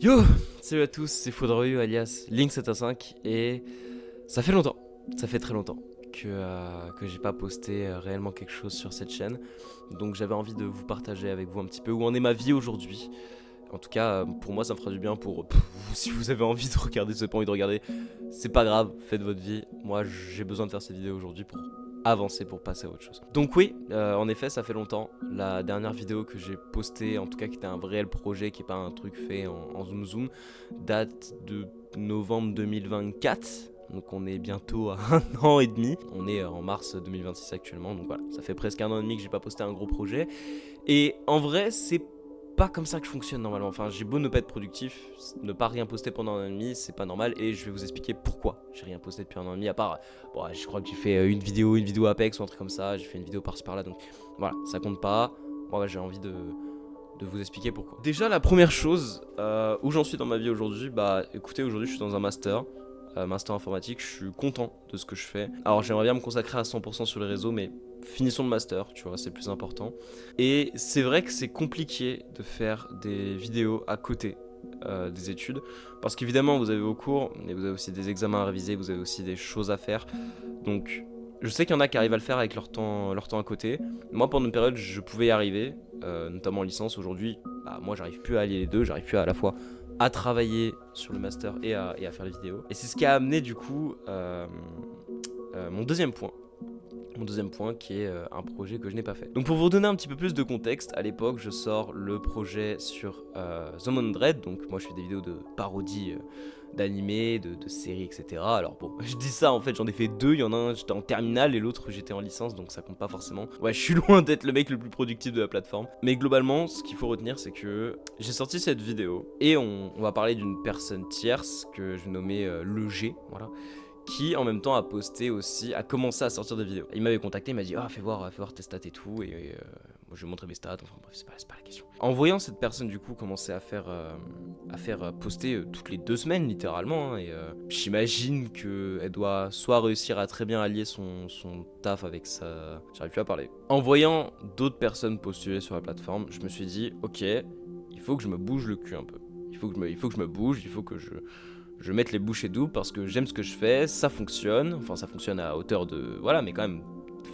Yo, salut à tous, c'est Faudreux alias Link715 et ça fait longtemps, ça fait très longtemps que j'ai pas posté réellement quelque chose sur cette chaîne. Donc j'avais envie de vous partager avec vous un petit peu où en est ma vie aujourd'hui. En tout cas, pour moi ça me fera du bien pour vous, si vous avez envie de regarder, si vous n'avez pas envie de regarder, c'est pas grave, faites votre vie. Moi j'ai besoin de faire cette vidéo aujourd'hui pour avancer, pour passer à autre chose. Donc oui, en effet ça fait longtemps. La dernière vidéo que j'ai postée, en tout cas qui était un réel projet, qui est pas un truc fait en zoom zoom, date de novembre 2024. Donc on est bientôt à 1 an et demi. On est en mars 2026 actuellement. Donc voilà, ça fait presque 1 an et demi que j'ai pas posté un gros projet. Et en vrai, c'est pas comme ça que je fonctionne normalement. Enfin, j'ai beau ne pas être productif, ne pas rien poster pendant 1 an et demi, c'est pas normal. Et je vais vous expliquer pourquoi j'ai rien posté depuis 1 an et demi. À part, bon, je crois que j'ai fait une vidéo Apex ou un truc comme ça. J'ai fait une vidéo par-ci par-là. Donc voilà, ça compte pas. Moi, j'ai envie de vous expliquer pourquoi. Déjà, la première chose où j'en suis dans ma vie aujourd'hui, bah écoutez, aujourd'hui je suis dans un master. Master informatique, je suis content de ce que je fais. Alors j'aimerais bien me consacrer à 100% sur les réseaux, mais finissons le master, tu vois, c'est plus important. Et c'est vrai que c'est compliqué de faire des vidéos à côté des études, parce qu'évidemment vous avez vos cours, mais vous avez aussi des examens à réviser, vous avez aussi des choses à faire. Donc je sais qu'il y en a qui arrivent à le faire avec leur temps à côté. Moi pendant une période je pouvais y arriver, notamment en licence. Aujourd'hui, bah, moi j'arrive plus à allier les deux, j'arrive plus à la fois à travailler sur le master et à faire les vidéos. Et c'est ce qui a amené du coup mon deuxième point. Mon deuxième point qui est un projet que je n'ai pas fait. Donc pour vous donner un petit peu plus de contexte, à l'époque je sors le projet sur The Dread. Donc moi je fais des vidéos de parodie d'animés, de séries, etc. Alors bon, je dis ça, en fait j'en ai fait deux, il y en a un j'étais en terminale et l'autre j'étais en licence, donc ça compte pas forcément. Ouais, je suis loin d'être le mec le plus productif de la plateforme. Mais globalement, ce qu'il faut retenir, c'est que j'ai sorti cette vidéo et on va parler d'une personne tierce que je vais nommer le G, voilà, qui en même temps a posté aussi, a commencé à sortir des vidéos. Il m'avait contacté, il m'a dit ah fais voir tes stats et tout, et moi je vais montrer mes stats, enfin bref c'est pas la question. En voyant cette personne du coup commencer à faire poster toutes les 2 semaines littéralement, hein, et j'imagine qu'elle doit soit réussir à très bien allier son taf avec sa... J'arrive plus à parler. En voyant d'autres personnes postuler sur la plateforme, je me suis dit ok, il faut que je me bouge le cul un peu. Il faut que je me bouge, il faut que je mette les bouchées doubles parce que j'aime ce que je fais, ça fonctionne, enfin ça fonctionne à hauteur de... Voilà, mais quand même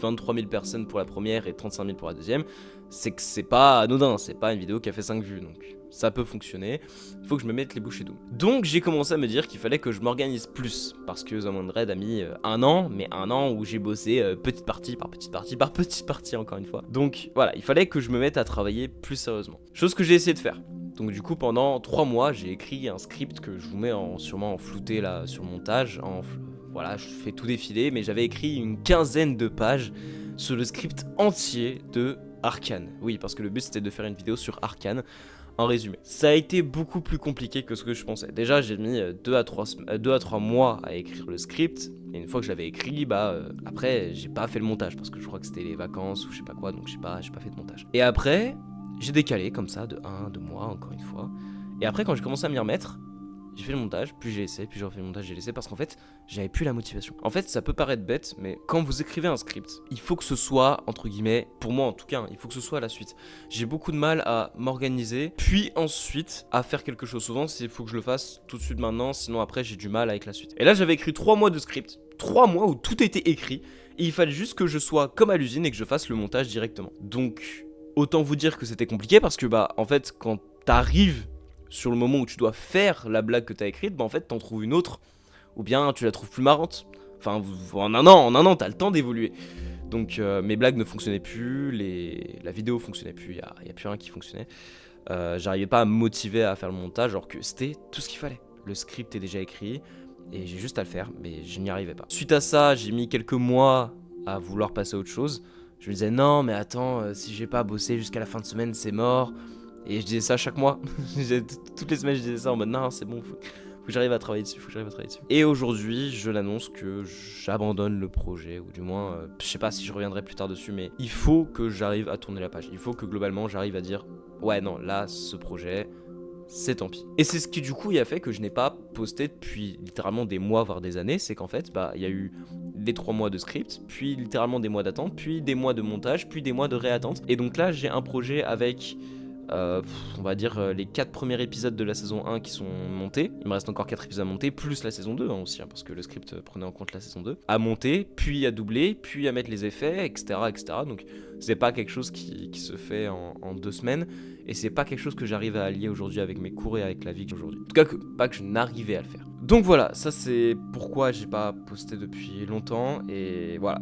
23 000 personnes pour la première et 35 000 pour la deuxième, c'est que c'est pas anodin, c'est pas une vidéo qui a fait 5 vues, donc ça peut fonctionner, il faut que je me mette les bouchées doubles. Donc j'ai commencé à me dire qu'il fallait que je m'organise plus, parce que The Dread a mis 1 an, mais 1 an où j'ai bossé petite partie par petite partie par petite partie encore une fois. Donc voilà, il fallait que je me mette à travailler plus sérieusement. Chose que j'ai essayé de faire. Donc du coup pendant 3 mois j'ai écrit un script que je vous mets sûrement en flouté là sur le montage. Voilà, je fais tout défiler, mais j'avais écrit une quinzaine de pages sur le script entier de Arcane. Oui, parce que le but c'était de faire une vidéo sur Arcane en résumé. Ça a été beaucoup plus compliqué que ce que je pensais. Déjà j'ai mis 2 à 3 mois à écrire le script. Et une fois que je l'avais écrit, après j'ai pas fait le montage parce que je crois que c'était les vacances ou je sais pas quoi, donc j'ai pas fait de montage. Et après... j'ai décalé comme ça de 2 mois encore une fois. Et après quand j'ai commencé à m'y remettre, j'ai fait le montage, puis j'ai laissé, puis j'ai refait le montage, j'ai laissé parce qu'en fait j'avais plus la motivation. En fait ça peut paraître bête, mais quand vous écrivez un script, il faut que ce soit, entre guillemets, pour moi en tout cas, il faut que ce soit à la suite. J'ai beaucoup de mal à m'organiser, puis ensuite à faire quelque chose. Souvent il faut que je le fasse tout de suite maintenant, sinon après j'ai du mal avec la suite. Et là j'avais écrit 3 mois de script, 3 mois où tout était écrit, et il fallait juste que je sois comme à l'usine et que je fasse le montage directement. Donc... autant vous dire que c'était compliqué parce que en fait quand t'arrives sur le moment où tu dois faire la blague que t'as écrite, en fait t'en trouves une autre ou bien tu la trouves plus marrante. Enfin en un an t'as le temps d'évoluer. Donc mes blagues ne fonctionnaient plus, la vidéo fonctionnait plus, y a plus rien qui fonctionnait. J'arrivais pas à me motiver à faire le montage alors que c'était tout ce qu'il fallait. Le script est déjà écrit et j'ai juste à le faire, mais je n'y arrivais pas. Suite à ça, j'ai mis quelques mois à vouloir passer à autre chose. Je me disais non mais attends, si j'ai pas bossé jusqu'à la fin de semaine c'est mort. Et je disais ça chaque mois. Toutes les semaines je disais ça en mode non c'est bon, faut que j'arrive à travailler dessus, Et aujourd'hui je l'annonce que j'abandonne le projet, ou du moins je sais pas si je reviendrai plus tard dessus, mais il faut que j'arrive à tourner la page. Il faut que globalement j'arrive à dire ouais non là ce projet c'est tant pis. Et c'est ce qui du coup il a fait que je n'ai pas posté depuis littéralement des mois voire des années. C'est qu'en fait il y a eu des 3 mois de script, puis littéralement des mois d'attente, puis des mois de montage, puis des mois de réattente. Et donc là j'ai un projet avec On va dire les 4 premiers épisodes de la saison 1 qui sont montés. Il me reste encore 4 épisodes à monter, plus la saison 2 aussi, parce que le script prenait en compte la saison 2. À monter, puis à doubler, puis à mettre les effets, etc. etc. Donc c'est pas quelque chose qui se fait en 2 semaines, et c'est pas quelque chose que j'arrive à allier aujourd'hui avec mes cours et avec la vie que j'ai aujourd'hui. En tout cas, pas que je n'arrivais à le faire. Donc voilà, ça c'est pourquoi j'ai pas posté depuis longtemps, et voilà,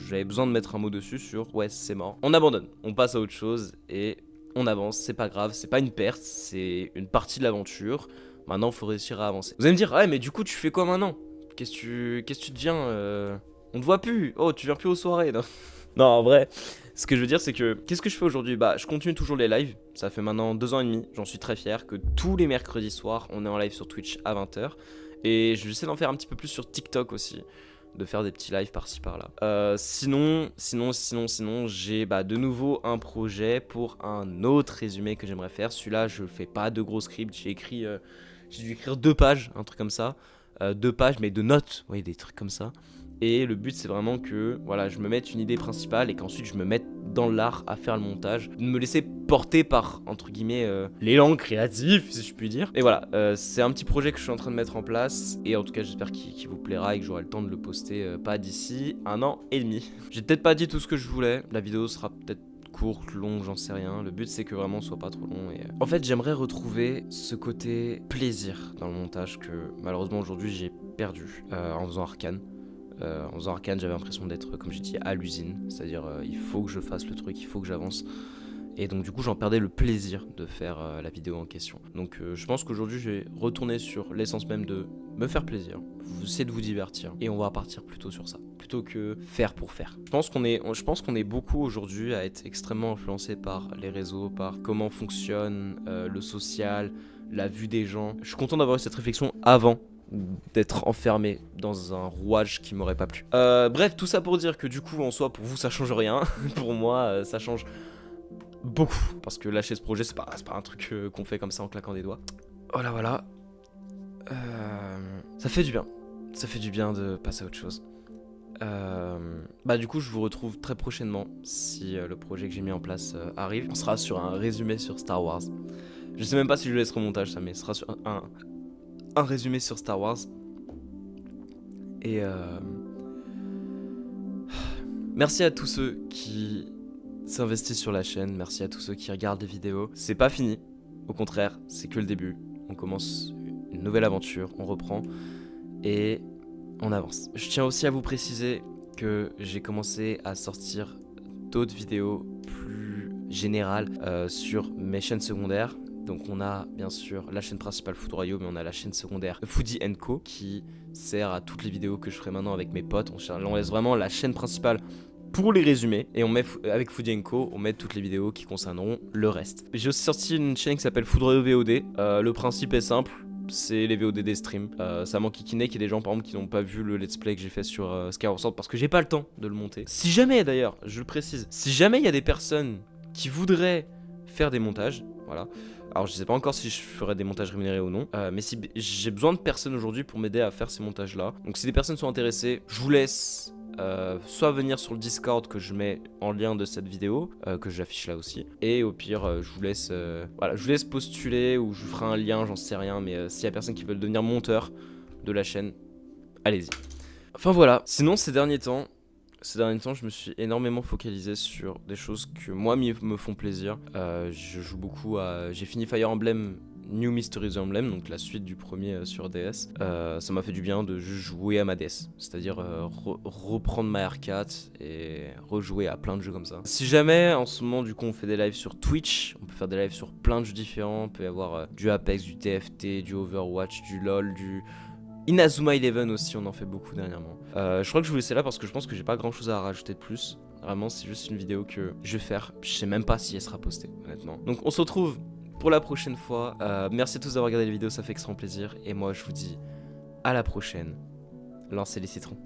j'avais besoin de mettre un mot dessus sur ouais, c'est mort. On abandonne, on passe à autre chose, et on avance, c'est pas grave, c'est pas une perte, c'est une partie de l'aventure. Maintenant, faut réussir à avancer. Vous allez me dire, ouais, mais du coup, tu fais quoi maintenant? Qu'est-ce que tu deviens On te voit plus. Oh, tu viens plus aux soirées, non? Non, en vrai, ce que je veux dire, c'est que qu'est-ce que je fais aujourd'hui? Bah, je continue toujours les lives. Ça fait maintenant 2 ans et demi. J'en suis très fier que tous les mercredis soirs, on est en live sur Twitch à 20h. Et je vais essayer d'en faire un petit peu plus sur TikTok aussi, de faire des petits lives par-ci par-là. Sinon, j'ai de nouveau un projet pour un autre résumé que j'aimerais faire. Celui-là, je fais pas de gros scripts. J'ai dû écrire 2 pages, un truc comme ça. 2 pages, mais de notes, oui, des trucs comme ça. Et le but, c'est vraiment que voilà, je me mette une idée principale et qu'ensuite je me mette dans l'art à faire le montage, de me laisser porter par, entre guillemets, l'élan créatif, si je puis dire. Et voilà, c'est un petit projet que je suis en train de mettre en place, et en tout cas j'espère qu'il vous plaira et que j'aurai le temps de le poster pas d'ici 1 an et demi. J'ai peut-être pas dit tout ce que je voulais, la vidéo sera peut-être courte, longue, j'en sais rien. Le but c'est que vraiment ce soit pas trop long. Et en fait, j'aimerais retrouver ce côté plaisir dans le montage que malheureusement aujourd'hui j'ai perdu en faisant Arcane. En faisant Arcane, j'avais l'impression d'être, comme j'ai dit, à l'usine. C'est-à-dire, il faut que je fasse le truc, il faut que j'avance. Et donc, du coup, j'en perdais le plaisir de faire la vidéo en question. Donc, je pense qu'aujourd'hui, je vais retourner sur l'essence même de me faire plaisir, essayer de vous divertir. Et on va partir plutôt sur ça, plutôt que faire pour faire. Je pense qu'on est beaucoup aujourd'hui à être extrêmement influencé par les réseaux, par comment fonctionne le social, la vue des gens. Je suis content d'avoir eu cette réflexion avant d'être enfermé dans un rouage qui m'aurait pas plu. Bref, tout ça pour dire que du coup, en soi, pour vous, ça change rien. Pour moi, ça change beaucoup. Parce que lâcher ce projet, c'est pas un truc qu'on fait comme ça en claquant des doigts. Voilà. Ça fait du bien. Ça fait du bien de passer à autre chose. Du coup, je vous retrouve très prochainement si le projet que j'ai mis en place arrive. On sera sur un résumé sur Star Wars. Je sais même pas si je laisse remontage ça, mais ce sera sur un résumé sur Star Wars. Et merci à tous ceux qui s'investissent sur la chaîne. Merci à tous ceux qui regardent les vidéos. C'est pas fini. Au contraire, c'est que le début. On commence une nouvelle aventure. On reprend. Et on avance. Je tiens aussi à vous préciser que j'ai commencé à sortir d'autres vidéos plus générales sur mes chaînes secondaires. Donc on a bien sûr la chaîne principale Foodroyo, mais on a la chaîne secondaire Foodie & Co qui sert à toutes les vidéos que je ferai maintenant avec mes potes. On laisse vraiment la chaîne principale pour les résumés, et on met avec Foodie & Co, on met toutes les vidéos qui concerneront le reste. J'ai aussi sorti une chaîne qui s'appelle Foodroyo VOD. Le principe est simple, c'est les VOD des streams. Ça m'enquiquinait qu'il y ait des gens par exemple qui n'ont pas vu le let's play que j'ai fait sur Skyward Sword parce que j'ai pas le temps de le monter. Si jamais d'ailleurs, je le précise, si jamais il y a des personnes qui voudraient faire des montages, voilà. Alors je sais pas encore si je ferai des montages rémunérés ou non, mais si j'ai besoin de personnes aujourd'hui pour m'aider à faire ces montages là. Donc si des personnes sont intéressées, je vous laisse soit venir sur le Discord que je mets en lien de cette vidéo, que j'affiche là aussi, et au pire je vous laisse postuler, ou je vous ferai un lien, j'en sais rien, mais s'il y a personne qui veut devenir monteur de la chaîne, allez-y. Enfin voilà, sinon ces derniers temps, je me suis énormément focalisé sur des choses que moi me font plaisir. Je joue beaucoup à... J'ai fini Fire Emblem New Mysteries Emblem, donc la suite du premier sur DS. Ça m'a fait du bien de juste jouer à ma DS, c'est-à-dire reprendre ma R4 et rejouer à plein de jeux comme ça. Si jamais en ce moment du coup on fait des lives sur Twitch, on peut faire des lives sur plein de jeux différents. On peut y avoir du Apex, du TFT, du Overwatch, du LoL, du... Inazuma Eleven aussi, on en fait beaucoup dernièrement. Je crois que je vous laisse là parce que je pense que j'ai pas grand chose à rajouter de plus. Vraiment, c'est juste une vidéo que je vais faire. Je sais même pas si elle sera postée, honnêtement. Donc on se retrouve pour la prochaine fois. Merci à tous d'avoir regardé la vidéo, ça fait extrêmement plaisir. Et moi, je vous dis à la prochaine. Lancez les citrons.